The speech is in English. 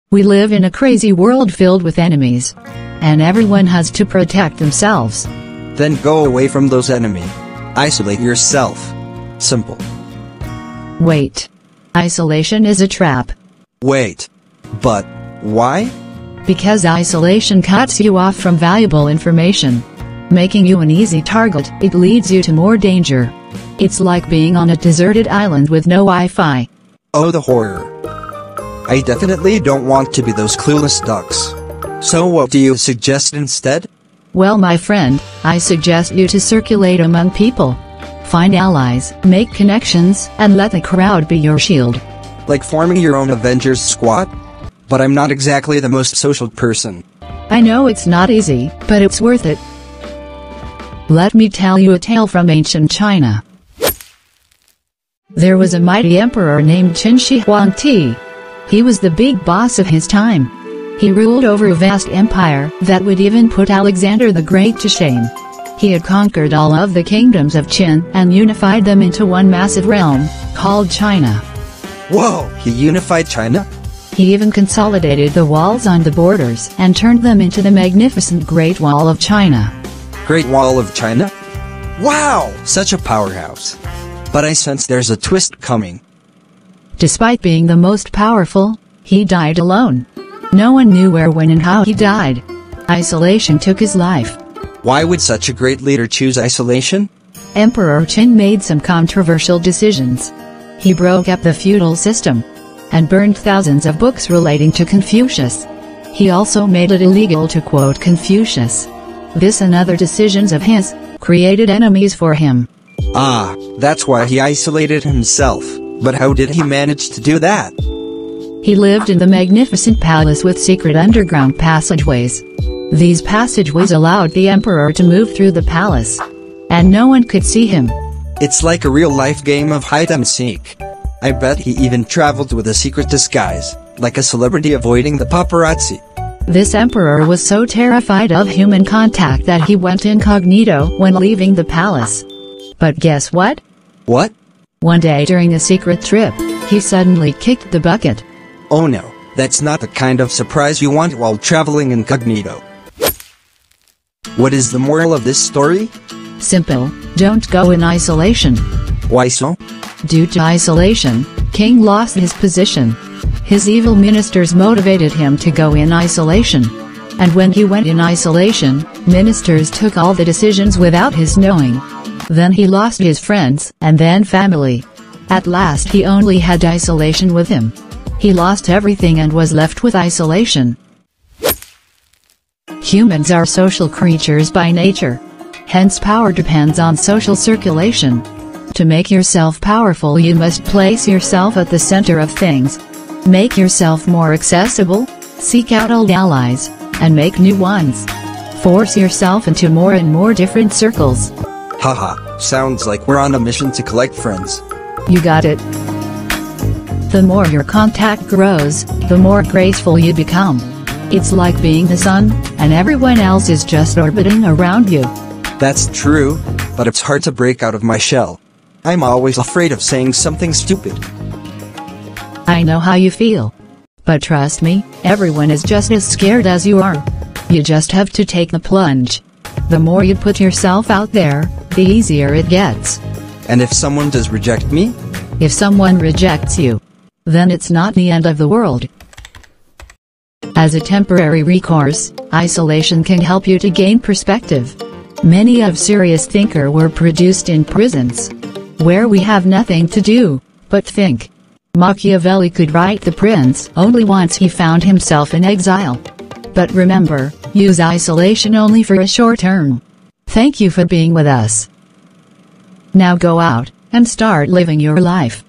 We live in a crazy world filled with enemies. And everyone has to protect themselves. Then go away from those enemies. Isolate yourself. Simple. Wait. Isolation is a trap. Wait. But why? Because isolation cuts you off from valuable information. Making you an easy target, it leads you to more danger. It's like being on a deserted island with no Wi-Fi. Oh, the horror. I definitely don't want to be those clueless ducks. So what do you suggest instead? Well, my friend, I suggest you to circulate among people. Find allies, make connections, and let the crowd be your shield. Like forming your own Avengers squad? But I'm not exactly the most social person. I know it's not easy, but it's worth it. Let me tell you a tale from ancient China. There was a mighty emperor named Qin Shi Huangdi. He was the big boss of his time. He ruled over a vast empire that would even put Alexander the Great to shame. He had conquered all of the kingdoms of Qin and unified them into one massive realm, called China. Whoa, he unified China? He even consolidated the walls on the borders and turned them into the magnificent Great Wall of China. Great Wall of China? Wow, such a powerhouse. But I sense there's a twist coming. Despite being the most powerful, he died alone. No one knew where, when, and how he died. Isolation took his life. Why would such a great leader choose isolation? Emperor Qin made some controversial decisions. He broke up the feudal system and burned thousands of books relating to Confucius. He also made it illegal to quote Confucius. This and other decisions of his created enemies for him. Ah, that's why he isolated himself. But how did he manage to do that? He lived in the magnificent palace with secret underground passageways. These passageways allowed the emperor to move through the palace, and no one could see him. It's like a real-life game of hide-and-seek. I bet he even traveled with a secret disguise, like a celebrity avoiding the paparazzi. This emperor was so terrified of human contact that he went incognito when leaving the palace. But guess what? What? One day during a secret trip, he suddenly kicked the bucket. Oh no, that's not the kind of surprise you want while traveling incognito. What is the moral of this story? Simple, don't go in isolation. Why so? Due to isolation, King lost his position. His evil ministers motivated him to go in isolation. And when he went in isolation, ministers took all the decisions without his knowing. Then he lost his friends, and then family. At last he only had isolation with him. He lost everything and was left with isolation. Humans are social creatures by nature. Hence power depends on social circulation. To make yourself powerful, you must place yourself at the center of things. Make yourself more accessible, seek out old allies, and make new ones. Force yourself into more and more different circles. Haha, sounds like we're on a mission to collect friends. You got it. The more your contact grows, the more graceful you become. It's like being the sun, and everyone else is just orbiting around you. That's true, but it's hard to break out of my shell. I'm always afraid of saying something stupid. I know how you feel. But trust me, everyone is just as scared as you are. You just have to take the plunge. The more you put yourself out there, the easier it gets. And if someone does reject me? If someone rejects you, then it's not the end of the world. As a temporary recourse, isolation can help you to gain perspective. Many of serious thinkers were produced in prisons, where we have nothing to do but think. Machiavelli could write The Prince only once he found himself in exile. But remember, use isolation only for a short term. Thank you for being with us. Now go out and start living your life.